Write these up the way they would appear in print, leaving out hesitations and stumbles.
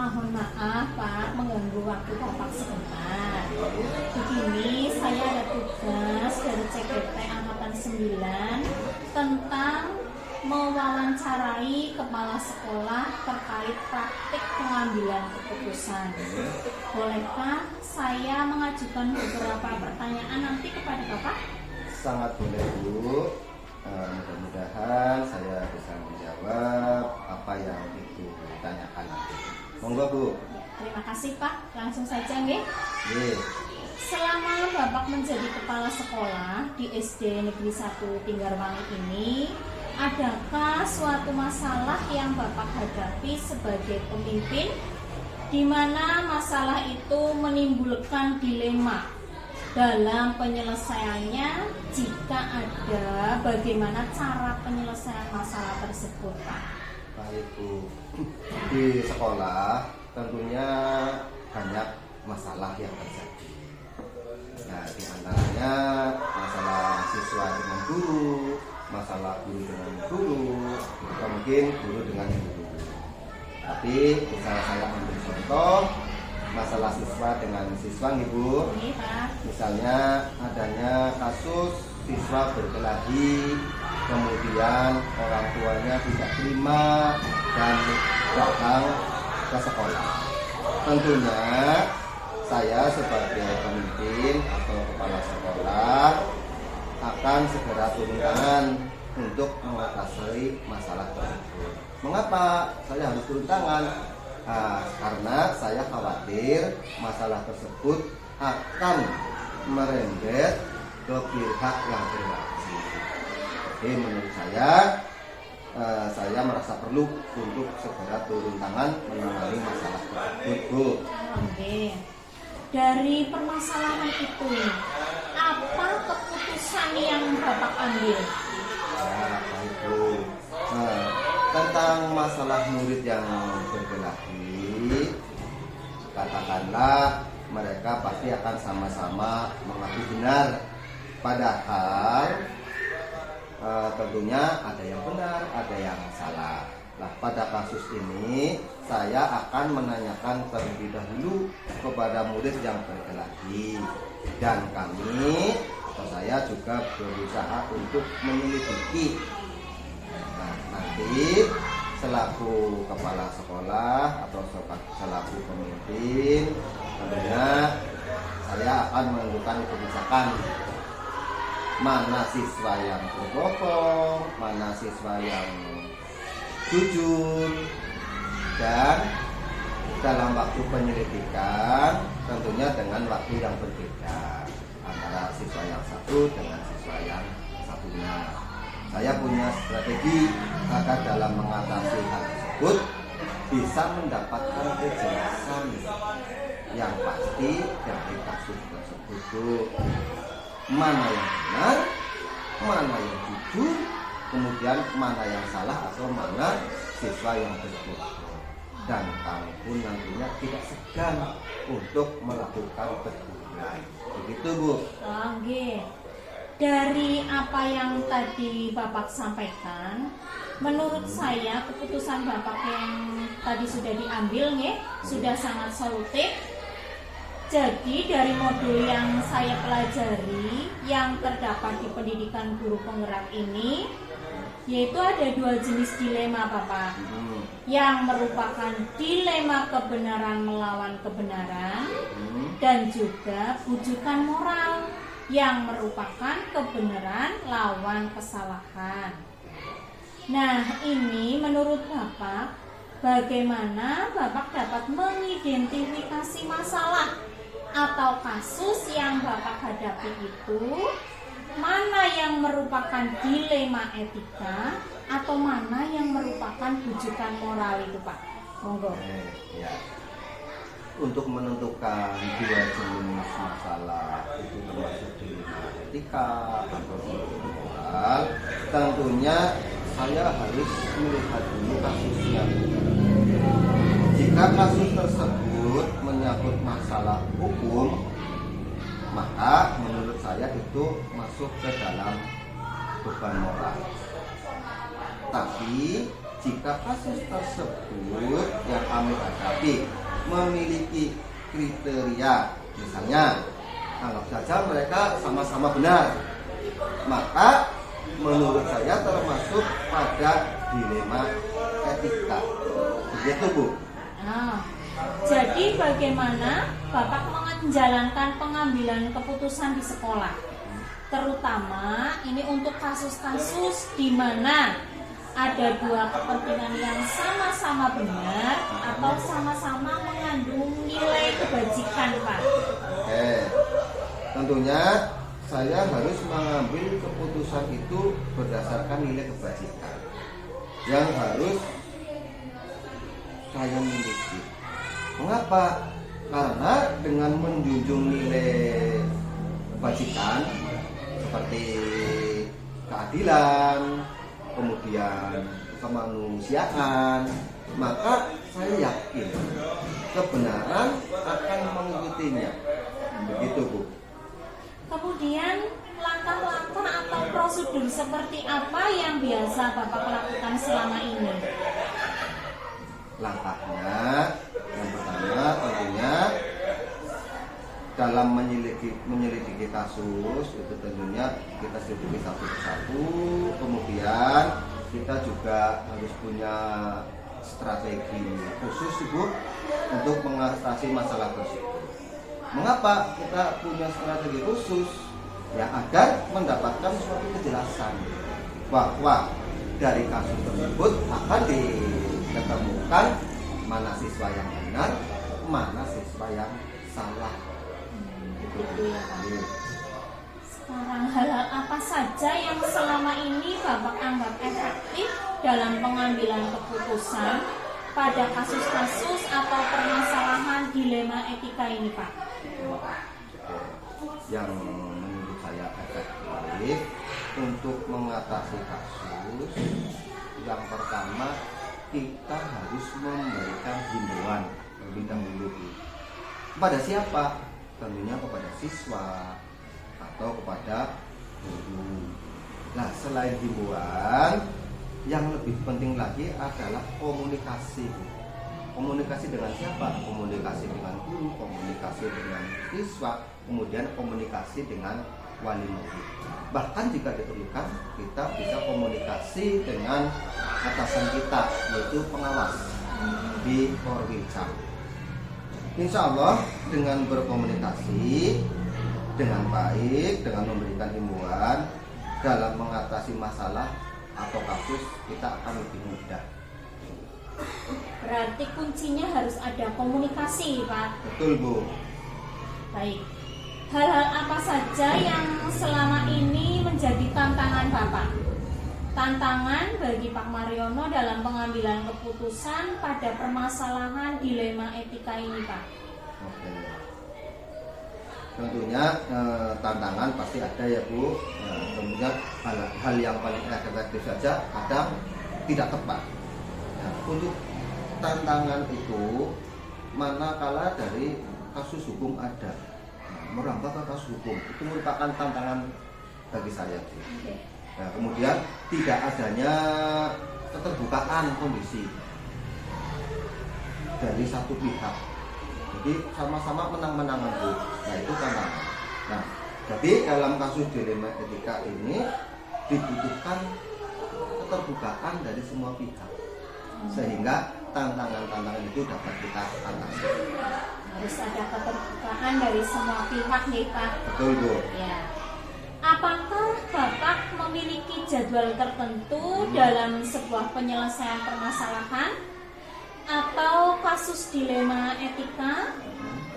Mohon maaf Pak, mengganggu waktu Bapak sebentar. Begini, saya ada tugas dari CGT Angkatan 9 tentang mewawancarai kepala sekolah terkait praktik pengambilan keputusan. Bolehkah saya mengajukan beberapa pertanyaan nanti kepada Bapak? Sangat boleh Bu. Mudah-mudahan saya bisa menjawab apa yang ditanyakan nanti. Monggo Bu. Terima kasih Pak, langsung saja nggih. Selama Bapak menjadi kepala sekolah di SD Negeri 1 Tinggarwangi ini, adakah suatu masalah yang Bapak hadapi sebagai pemimpin di mana masalah itu menimbulkan dilema dalam penyelesaiannya? Jika ada, bagaimana cara penyelesaian masalah tersebut Pak? Baik Bu, di sekolah tentunya banyak masalah yang terjadi. Nah, di antaranya masalah siswa dengan guru, masalah guru dengan guru, atau mungkin guru dengan guru. Tapi misalnya saya ambil contoh masalah siswa dengan siswa nih Bu. Misalnya adanya kasus siswa berkelahi, kemudian orang tuanya tidak terima dan datang ke sekolah. Tentunya saya sebagai pemimpin atau kepala sekolah akan segera turun tangan untuk mengatasi masalah tersebut. Mengapa saya harus turun tangan? Karena saya khawatir masalah tersebut akan merembet ke pihak yang berwajib. Jadi menurut saya merasa perlu untuk segera turun tangan menangani masalah tersebut Bu. Oke. Dari permasalahan itu, apa keputusan yang Bapak ambil? Baik Bu. Tentang masalah murid yang berkelahi, katakanlah mereka pasti akan sama-sama mengaku benar, padahal tentunya ada yang benar, ada yang salah. Nah, pada kasus ini saya akan menanyakan terlebih dahulu kepada murid yang berkelahi, dan kami atau saya juga berusaha untuk menyelidiki. Nah, nanti selaku kepala sekolah atau selaku pemimpin, tentunya saya akan menentukan kebijakan mana siswa yang berbohong, mana siswa yang jujur, dan dalam waktu penyelidikan tentunya dengan waktu yang berbeda antara siswa yang satu dengan siswa yang satunya. Saya punya strategi agar dalam mengatasi hal tersebut bisa mendapatkan kejelasan yang pasti dari kasus tersebut. Mana yang benar, mana yang jujur, kemudian mana yang salah atau mana siswa yang berbohong. Dan kami pun nantinya tidak segan untuk melakukan teguran. Begitu Bu. Oke. Dari apa yang tadi Bapak sampaikan, menurut saya keputusan Bapak yang tadi sudah diambil sudah sangat solutif. Jadi dari modul yang saya pelajari yang terdapat di pendidikan guru penggerak ini, yaitu ada 2 jenis dilema Bapak, yang merupakan dilema kebenaran melawan kebenaran, dan juga bujukan moral yang merupakan kebenaran lawan kesalahan. Nah, ini menurut Bapak, bagaimana Bapak dapat mengidentifikasi masalah atau kasus yang Bapak hadapi itu, mana yang merupakan dilema etika atau mana yang merupakan bujukan moral itu Pak? Monggo. Ya. Untuk menentukan 2 jenis masalah itu termasuk dilema etika atau dilema moral, tentunya saya harus melihat dulu kasusnya. Jika kasus tersebut menyangkut masalah hukum, maka menurut saya itu masuk ke dalam beban moral. Tapi jika kasus tersebut yang kami hadapi memiliki kriteria, misalnya anggap saja mereka sama-sama benar, maka menurut saya termasuk pada dilema etika. Begitu, Bu. Nah, jadi bagaimana Bapak menjalankan pengambilan keputusan di sekolah? Terutama ini untuk kasus-kasus di mana ada dua kepentingan yang sama-sama benar atau sama-sama mengandung nilai kebajikan, Pak. Oke. Tentunya saya harus mengambil keputusan itu berdasarkan nilai kebajikan yang harus saya miliki. Mengapa? Karena dengan menjunjung nilai kebajikan seperti keadilan, kemudian kemanusiaan, maka saya yakin kebenaran akan mengikutinya. Begitu, Bu. Kemudian langkah-langkah atau prosedur seperti apa yang biasa Bapak lakukan selama ini? Langkahnya yang pertama tentunya dalam menyelidiki kasus itu tentunya kita selidiki satu persatu, kemudian kita juga harus punya strategi khusus, Ibu, untuk mengatasi masalah tersebut. Mengapa kita punya strategi khusus? Ya agar mendapatkan suatu kejelasan bahwa dari kasus tersebut akan diketemukan mana siswa yang benar, mana siswa yang salah. Gitu ya, Pak. Sekarang hal-hal apa saja yang selama ini Bapak anggap efektif dalam pengambilan keputusan pada kasus-kasus atau permasalahan dilema etika ini, Pak? Yang menurut saya efektif untuk mengatasi kasus, yang pertama kita harus memberikan himbauan terlebih dahulu. Kepada siapa? Tentunya kepada siswa atau kepada guru. Nah, selain himbauan, yang lebih penting lagi adalah komunikasi. Komunikasi dengan siapa? Komunikasi dengan guru, komunikasi dengan siswa, kemudian komunikasi dengan wali murid. Bahkan jika diperlukan, kita bisa komunikasi dengan atasan kita, yaitu pengawas di Korwilcam. Insya Allah dengan berkomunikasi dengan baik, dengan memberikan himbauan dalam mengatasi masalah atau kasus, kita akan lebih mudah. Berarti kuncinya harus ada komunikasi, Pak. Betul, Bu. Baik. Hal-hal apa saja yang selama ini menjadi tantangan Bapak? Tantangan bagi Pak Mariono dalam pengambilan keputusan pada permasalahan dilema etika ini, Pak. Oke. Tentunya tantangan pasti ada ya, Bu. Tentunya hal yang paling efektif saja kadang tidak tepat. Nah, untuk tantangan itu manakala dari kasus hukum ada, merambah ke kasus hukum itu merupakan tantangan bagi saya. Okay. Nah, kemudian tidak adanya keterbukaan kondisi dari satu pihak, jadi sama-sama menang-menangan, Bu. Nah, itu tantangan. Nah, jadi dalam kasus dilema etika ini dibutuhkan keterbukaan dari semua pihak, sehingga tantangan-tantangan itu dapat kita atasi. Harus ada keterbukaan dari semua pihak, ya, Pak. Betul, Bu. Ya. Apakah Bapak memiliki jadwal tertentu dalam sebuah penyelesaian permasalahan atau kasus dilema etika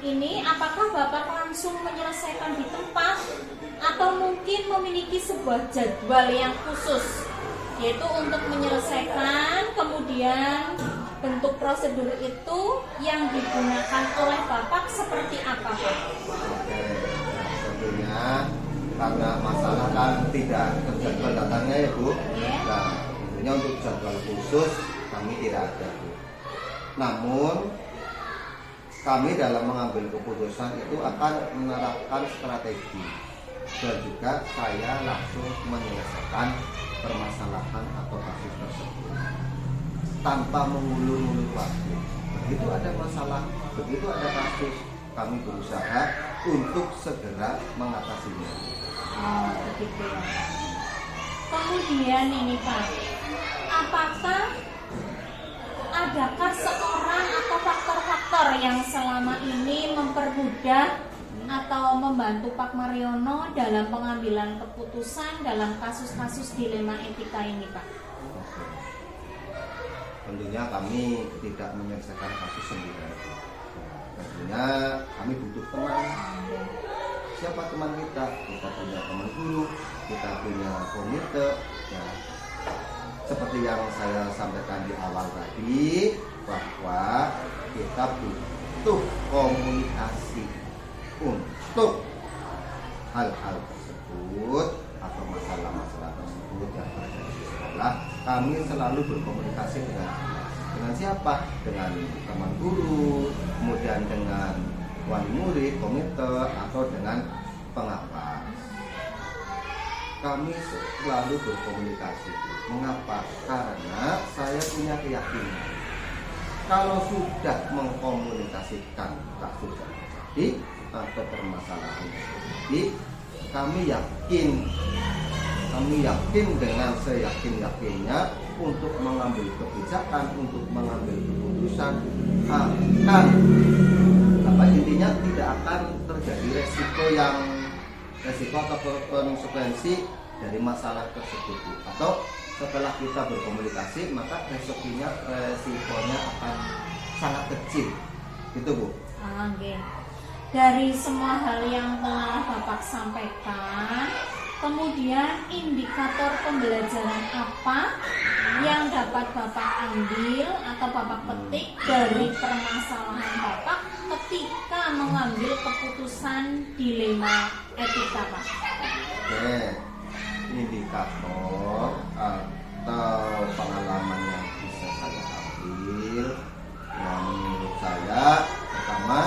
ini? Apakah Bapak langsung menyelesaikan di tempat atau mungkin memiliki sebuah jadwal yang khusus, yaitu untuk menyelesaikan, kemudian bentuk prosedur itu yang digunakan oleh Bapak seperti apa, Pak? Oke, tentunya karena masalah kan tidak terjadwal datangnya ya, Bu. Nah, tentunya untuk jadwal khusus kami tidak ada, Bu. Namun kami dalam mengambil keputusan itu akan menerapkan strategi, dan juga saya langsung menyelesaikan permasalahan atau kasus tersebut. tanpa mengulur-ulur waktu. Begitu ada masalah, begitu ada kasus, kami berusaha untuk segera mengatasinya. Oh, begitu ya. Kemudian ini Pak, apakah adakah seorang atau faktor-faktor yang selama ini mempermudah atau membantu Pak Mariono dalam pengambilan keputusan dalam kasus-kasus dilema etika ini Pak? Tentunya kami tidak menyelesaikan kasus sendiri. Tentunya kami butuh teman. Siapa teman kita? Kita punya teman guru, kita punya komite. Ya. Seperti yang saya sampaikan di awal tadi, bahwa kita butuh komunikasi untuk hal-hal tersebut atau masalah-masalah tersebut yang terjadi di sekolah. Kami selalu berkomunikasi dengan siapa? Dengan teman guru, kemudian dengan wali murid, komite, atau dengan pengawas. Kami selalu berkomunikasi. Mengapa? Karena saya punya keyakinan kalau sudah mengkomunikasikan kasus yang terjadi atau permasalahan yang terjadi, kami yakin dengan seyakin-yakinnya untuk mengambil kebijakan, untuk mengambil keputusan akan intinya tidak akan terjadi resiko atau konsekuensi dari masalah tersebut. Atau setelah kita berkomunikasi, maka resikonya akan sangat kecil, gitu Bu. Oke. Dari semua hal yang telah Bapak sampaikan, kemudian indikator pembelajaran apa yang dapat Bapak ambil atau Bapak petik dari permasalahan Bapak ketika mengambil keputusan dilema etika Pak? Oke, indikator atau pengalaman yang bisa saya ambil, yang menurut saya pertama,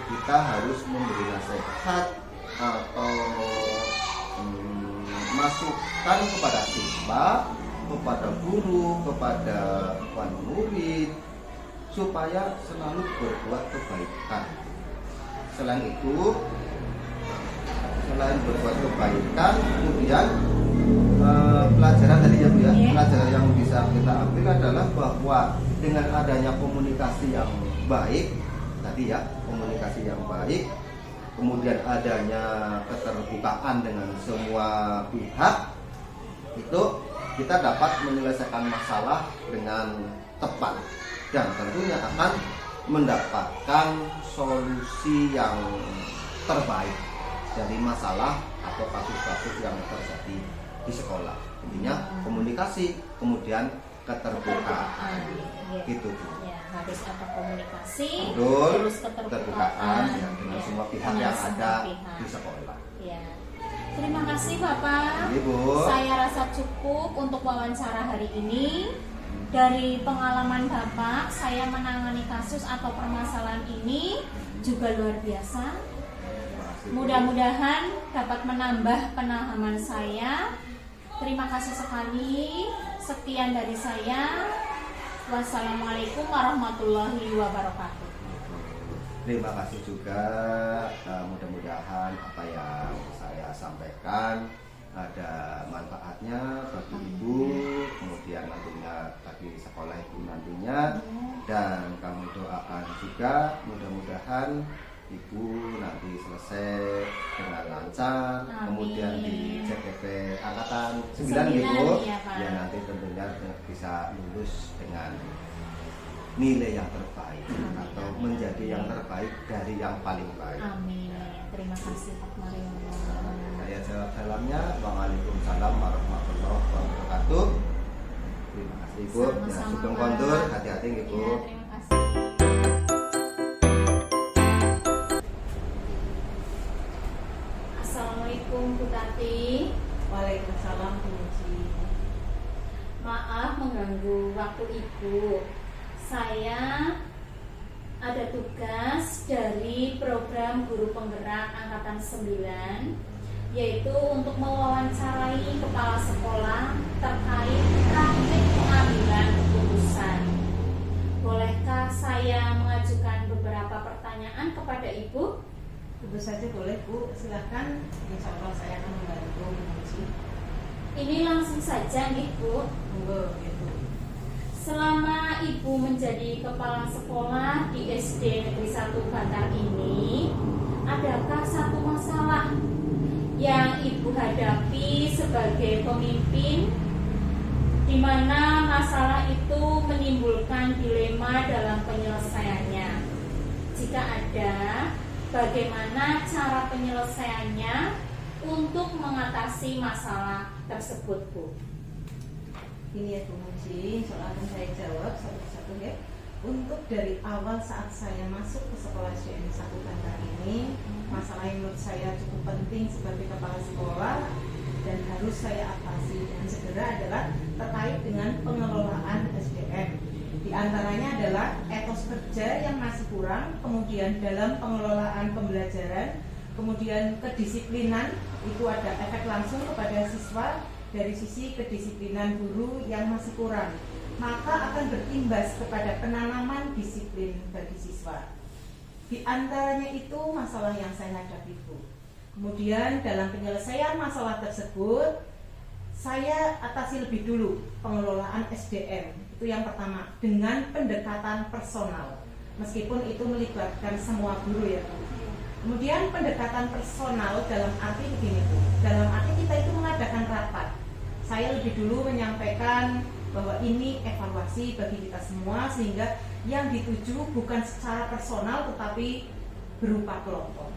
kita harus memberi nasihat atau masukan kepada siswa, kepada guru, kepada wali murid, supaya selalu berbuat kebaikan. Selain itu, selain berbuat kebaikan, kemudian pelajaran tadi ya Bu ya, pelajaran yang bisa kita ambil adalah bahwa dengan adanya komunikasi yang baik tadi ya, komunikasi yang baik, kemudian adanya keterbukaan dengan semua pihak, itu kita dapat menyelesaikan masalah dengan tepat dan tentunya akan mendapatkan solusi yang terbaik dari masalah atau kasus-kasus yang terjadi di sekolah. Intinya komunikasi, kemudian keterbukaan. Gitu Bu. Ya, harus ada komunikasi, Betul, terus keterbukaan ya, dengan semua pihak dengan yang semua ada pihak. di sekolah. Ya. Terima kasih Bapak. Ibu. Saya rasa cukup untuk wawancara hari ini. Dari pengalaman Bapak, saya menangani kasus atau permasalahan ini juga luar biasa. Mudah-mudahan dapat menambah pemahaman saya. Terima kasih sekali. Sekian dari saya. Wassalamualaikum warahmatullahi wabarakatuh. Terima kasih juga. Mudah-mudahan apa yang saya sampaikan ada manfaatnya bagi Ibu, kemudian nantinya bagi sekolah Ibu nantinya, dan kami doakan juga mudah-mudahan Ibu nanti selesai dengan lancar. Amin. Kemudian di CPP Angkatan 9 9, Ibu iya, Pak. ya, nanti tentunya bisa lulus dengan nilai yang terbaik. Amin. Atau menjadi yang terbaik dari yang paling baik. Amin. Terima kasih Pak Mariono. Saya jawab salamnya. Waalaikumsalam warahmatullahi wabarakatuh. Terima kasih Ibu. Ya, Sama-sama, sugeng Pak. kondur, hati-hati Ibu. Iya, terima kasih. Assalamualaikum Bu Tati. Waalaikumsalam Bu Muji. Maaf mengganggu waktu Ibu. Saya ada tugas dari program Guru Penggerak Angkatan 9, yaitu untuk mewawancarai kepala sekolah terkait praktik pengambilan keputusan. kepada Ibu? Tentu saja boleh Bu, silahkan. Insya Allah saya akan membantu menguji. Ini langsung saja nih Bu. Monggo, ya Bu. Selama Ibu menjadi kepala sekolah di SD Negeri 1 Bantar ini, adakah satu masalah yang Ibu hadapi sebagai pemimpin, di mana masalah itu menimbulkan dilema dalam penyelesaiannya? Jika ada, bagaimana cara penyelesaiannya untuk mengatasi masalah tersebut, Bu? Ini ya Bu Muji, soal akan saya jawab satu-satu ya. Untuk dari awal saat saya masuk ke sekolah SDN 1 Bantar ini, masalah yang menurut saya cukup penting sebagai kepala sekolah dan harus saya atasi dan segera adalah terkait dengan pengelolaan SDM. Di antaranya adalah etos kerja yang masih kurang, kemudian dalam pengelolaan pembelajaran, kemudian kedisiplinan, itu ada efek langsung kepada siswa dari sisi kedisiplinan guru yang masih kurang, maka akan berimbas kepada penanaman disiplin bagi siswa. Di antaranya itu masalah yang saya hadapi Bu. Kemudian dalam penyelesaian masalah tersebut, saya atasi lebih dulu pengelolaan SDM. Itu yang pertama, dengan pendekatan personal. Meskipun itu melibatkan semua guru ya Bu. Kemudian pendekatan personal dalam arti begini Bu. Dalam arti kita itu mengadakan rapat. Saya lebih dulu menyampaikan bahwa ini evaluasi bagi kita semua, sehingga yang dituju bukan secara personal tetapi berupa kelompok.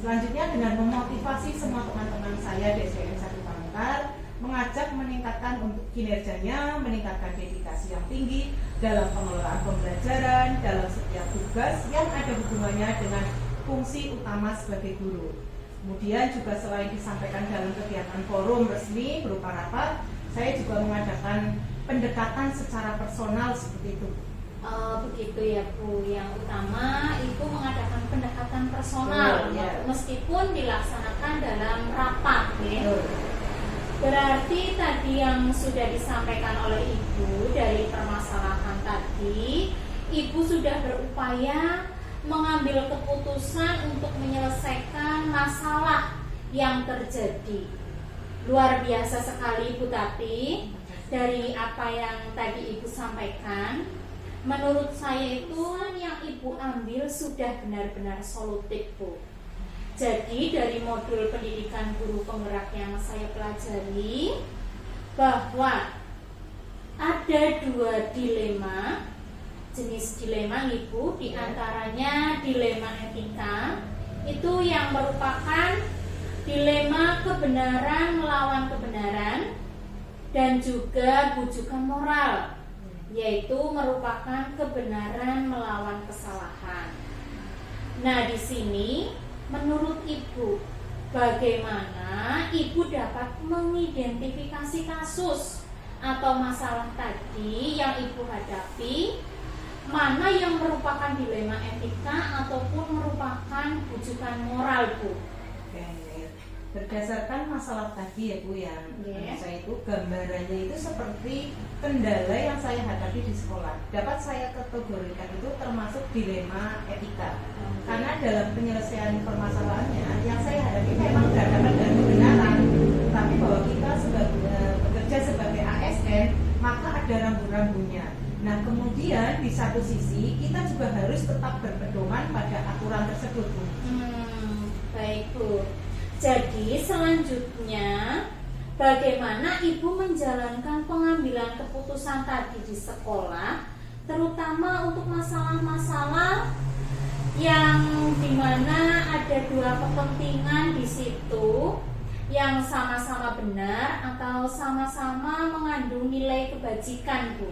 Selanjutnya dengan memotivasi semua teman-teman saya di SDN 1 Bantar, mengajak meningkatkan untuk kinerjanya, meningkatkan dedikasi yang tinggi dalam pengelolaan pembelajaran, dalam setiap tugas yang ada hubungannya dengan fungsi utama sebagai guru. Kemudian juga selain disampaikan dalam kegiatan forum resmi berupa rapat, saya juga mengadakan pendekatan secara personal seperti itu. Begitu ya Bu. Yang utama Ibu mengadakan pendekatan personal, ya. Meskipun dilaksanakan dalam rapat ya. Berarti tadi yang sudah disampaikan oleh Ibu dari permasalahan tadi, Ibu sudah berupaya mengambil keputusan untuk menyelesaikan masalah yang terjadi. Luar biasa sekali Bu Tati. Dari apa yang tadi Ibu sampaikan, menurut saya itu yang Ibu ambil sudah benar-benar solutif Bu. Jadi dari modul pendidikan guru penggerak yang saya pelajari, bahwa ada dua dilema, jenis dilema Ibu, diantaranya dilema etika, itu yang merupakan dilema kebenaran melawan kebenaran, dan juga bujukan moral, yaitu merupakan kebenaran melawan kesalahan. Nah, di sini menurut Ibu, bagaimana Ibu dapat mengidentifikasi kasus atau masalah tadi yang Ibu hadapi, mana yang merupakan dilema etika ataupun merupakan bujukan moral Bu? Berdasarkan masalah tadi ya Bu, yang saya itu gambarannya itu seperti kendala yang saya hadapi di sekolah, dapat saya kategorikan itu termasuk dilema etika. Karena dalam penyelesaian permasalahannya yang saya hadapi memang berhadapan dengan kebenaran, tapi bahwa kita bekerja sebagai ASN, maka ada rambu-rambunya. Nah, kemudian di satu sisi kita juga harus tetap berpedoman pada aturan tersebut Bu. Baik Bu. Jadi selanjutnya, bagaimana Ibu menjalankan pengambilan keputusan tadi di sekolah, terutama untuk masalah-masalah yang dimana ada dua kepentingan di situ yang sama-sama benar atau sama-sama mengandung nilai kebajikan Bu?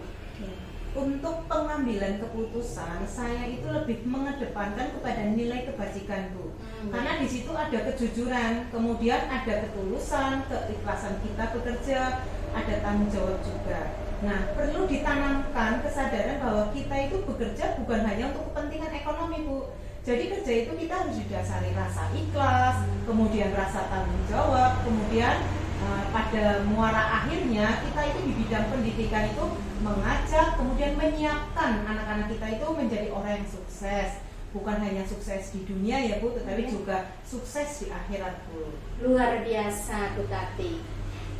Untuk pengambilan keputusan, saya itu lebih mengedepankan kepada nilai kebajikan Bu. Karena di situ ada kejujuran, kemudian ada ketulusan, keikhlasan kita bekerja, ada tanggung jawab juga. Nah, perlu ditanamkan kesadaran bahwa kita itu bekerja bukan hanya untuk kepentingan ekonomi Bu. Jadi kerja itu kita harus didasari rasa ikhlas, kemudian rasa tanggung jawab, kemudian pada muara akhirnya kita itu di bidang pendidikan itu mengajak, kemudian menyiapkan anak-anak kita itu menjadi orang yang sukses, bukan hanya sukses di dunia ya Bu, tetapi juga sukses di akhirat Bu. Luar biasa Bu Tati.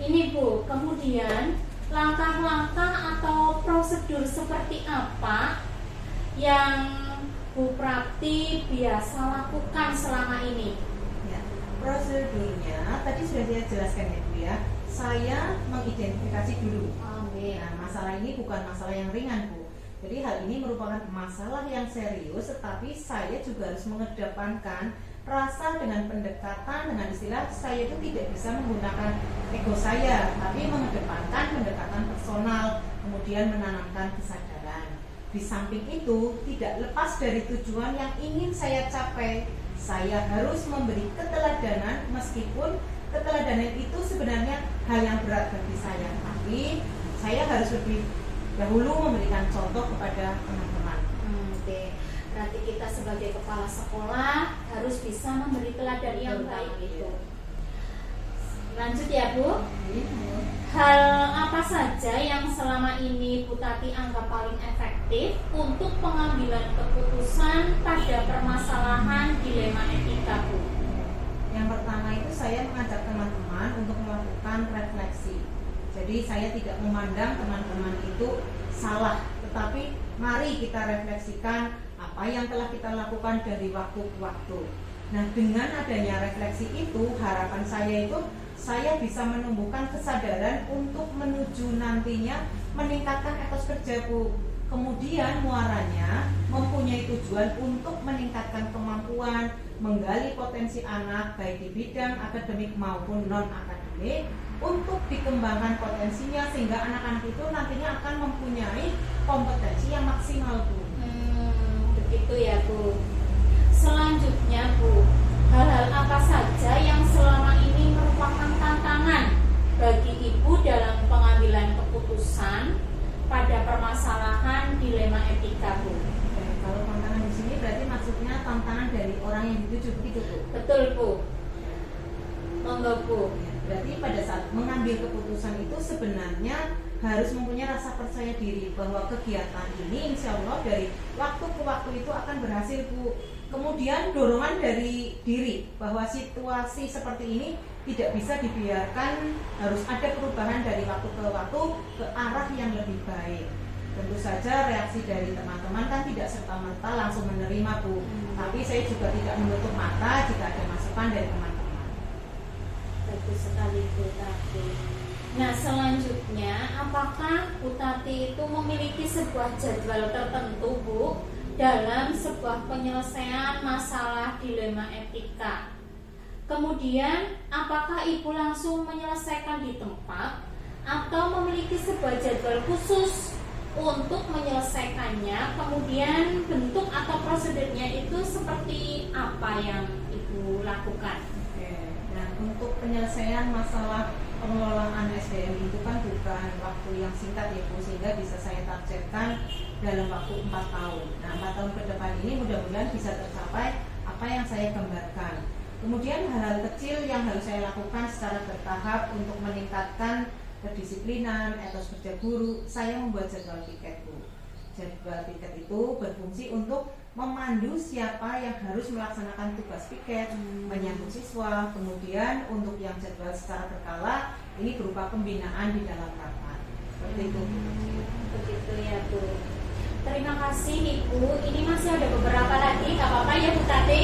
Ini Bu, kemudian langkah-langkah atau prosedur seperti apa yang Bu Prapti biasa lakukan selama ini? Ya, prosedurnya tadi sudah saya jelaskan ya Bu ya. Saya mengidentifikasi dulu. Nah, masalah ini bukan masalah yang ringan Bu. Jadi hal ini merupakan masalah yang serius, tetapi saya juga harus mengedepankan rasa dengan pendekatan, dengan istilah saya itu tidak bisa menggunakan ego saya, tapi mengedepankan pendekatan personal, kemudian menanamkan kesadaran. Di samping itu, tidak lepas dari tujuan yang ingin saya capai. Saya harus memberi keteladanan, meskipun keteladanan itu sebenarnya hal yang berat bagi saya. Tapi saya harus lebih dahulu memberikan contoh kepada teman-teman. Oke. Berarti kita sebagai kepala sekolah harus bisa memberi teladan yang baik itu. Lanjut ya Bu. Hal apa saja yang selama ini Bu Tati anggap paling efektif untuk pengambilan keputusan pada permasalahan dilema etika Bu? Yang pertama itu saya mengajak teman-teman untuk melakukan refleksi. Jadi saya tidak memandang teman-teman itu salah, tetapi mari kita refleksikan apa yang telah kita lakukan dari waktu ke waktu. Nah, dengan adanya refleksi itu, harapan saya itu saya bisa menumbuhkan kesadaran untuk menuju nantinya meningkatkan etos kerja Bu. Kemudian muaranya mempunyai tujuan untuk meningkatkan kemampuan, menggali potensi anak baik di bidang akademik maupun non-akademik, untuk dikembangkan potensinya sehingga anak-anak itu nantinya akan mempunyai kompetensi yang maksimal Bu. Begitu ya Bu. Selanjutnya Bu, hal-hal apa saja yang selama ini merupakan tantangan bagi Ibu dalam pengambilan keputusan pada permasalahan dilema etika Bu? Kalau tantangan di sini berarti maksudnya tantangan dari orang yang dituju begitu Bu? Betul Bu. Monggo Bu. Berarti pada saat mengambil keputusan itu sebenarnya harus mempunyai rasa percaya diri bahwa kegiatan ini insya Allah dari waktu ke waktu itu akan berhasil Bu. Kemudian dorongan dari diri bahwa situasi seperti ini tidak bisa dibiarkan, harus ada perubahan dari waktu ke waktu ke arah yang lebih baik. Tentu saja reaksi dari teman-teman kan tidak serta-merta langsung menerima Bu, tapi saya juga tidak menutup mata jika ada masukan dari teman-teman. Bagus sekali Bu Tati. Nah, selanjutnya apakah Bu Tati itu memiliki sebuah jadwal tertentu Bu dalam sebuah penyelesaian masalah dilema etika? Kemudian apakah Ibu langsung menyelesaikan di tempat atau memiliki sebuah jadwal khusus untuk menyelesaikannya? Kemudian bentuk atau prosedurnya itu seperti apa yang Ibu lakukan? Nah, untuk penyelesaian masalah pengelolaan SDM itu kan bukan waktu yang singkat ya Bu, sehingga bisa saya targetkan dalam waktu 4 tahun. Nah, 4 tahun ke depan ini mudah-mudahan bisa tercapai apa yang saya gambarkan. Kemudian hal-hal kecil yang harus saya lakukan secara bertahap untuk meningkatkan kedisiplinan, etos kerja guru, saya membuat jadwal piket Bu. Jadwal piket itu berfungsi untuk memandu siapa yang harus melaksanakan tugas piket, menyambut siswa, kemudian untuk yang jadwal secara berkala ini berupa pembinaan di dalam rapat. Seperti itu. Begitu ya Bu. Terima kasih Ibu. Ini masih ada beberapa lagi, nggak apa-apa ya Bu Tati?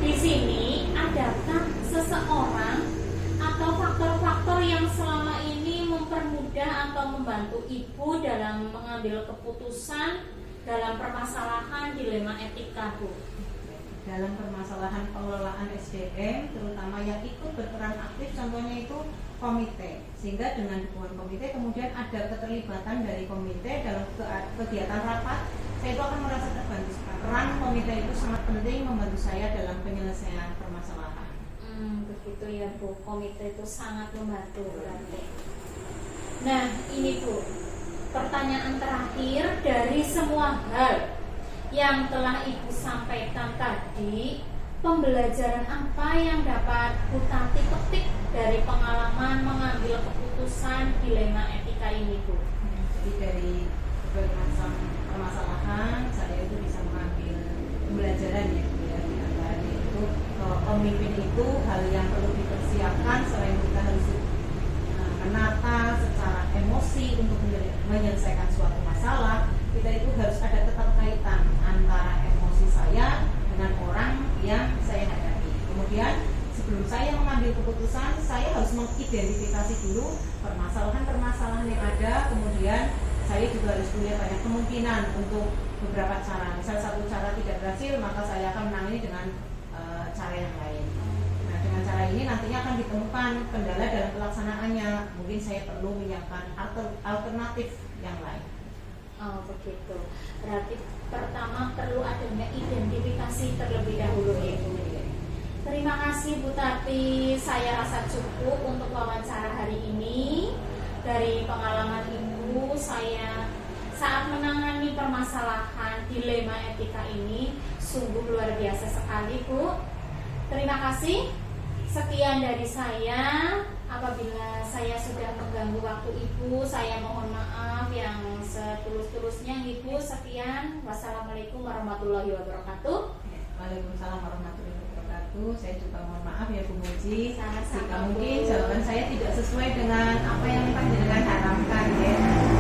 Di sini adakah seseorang atau faktor-faktor yang selama ini mempermudah atau membantu Ibu dalam mengambil keputusan dalam permasalahan dilema etika Bu? Dalam permasalahan pengelolaan SDM, terutama yang ikut berperan aktif, contohnya itu komite. Sehingga dengan dukungan komite, kemudian ada keterlibatan dari komite dalam kegiatan rapat, saya itu akan merasa terbantu. Peran komite itu sangat penting membantu saya dalam penyelesaian permasalahan. Begitu ya Bu, komite itu sangat membantu berarti. Nah ini Bu, pertanyaan terakhir dari semua hal yang telah Ibu sampaikan tadi, pembelajaran apa yang dapat Bu Tati petik dari pengalaman mengambil keputusan dilema etika ini Bu? Jadi dari berbagai macam permasalahan saya itu bisa mengambil pelajaran ya Bu ya, di antaranya itu pemimpin itu hal yang perlu dipersiapkan selain kita harus menata secara emosi untuk menyelesaikan suatu masalah, kita itu harus ada keterkaitan antara emosi saya dengan orang yang saya hadapi. Kemudian sebelum saya mengambil keputusan, saya harus mengidentifikasi dulu permasalahan-permasalahan yang ada. Kemudian saya juga harus punya banyak kemungkinan untuk beberapa cara. Misal satu cara tidak berhasil, maka saya akan menangani dengan cara yang lain. Nah, dengan cara ini nantinya akan ditemukan kendala dalam pelaksanaannya. Mungkin saya perlu menyiapkan alternatif yang lain. Oh begitu. Berarti pertama perlu adanya identifikasi terlebih dahulu ya Bu. Terima kasih Bu Tati. Saya rasa cukup untuk wawancara hari ini. Dari pengalaman Ibu, saya saat menangani permasalahan dilema etika ini sungguh luar biasa sekali Bu. Terima kasih. Sekian dari saya. Apabila saya sudah mengganggu waktu Ibu, saya mohon maaf yang setulus-tulusnya Ibu. Sekian. Wassalamualaikum warahmatullahi wabarakatuh. Waalaikumsalam warahmatullahi wabarakatuh. Saya juga mohon maaf ya Bu Muji, Sama-sama, jika Bu. mungkin jawaban saya tidak sesuai dengan apa yang panjenengan harapkan ya.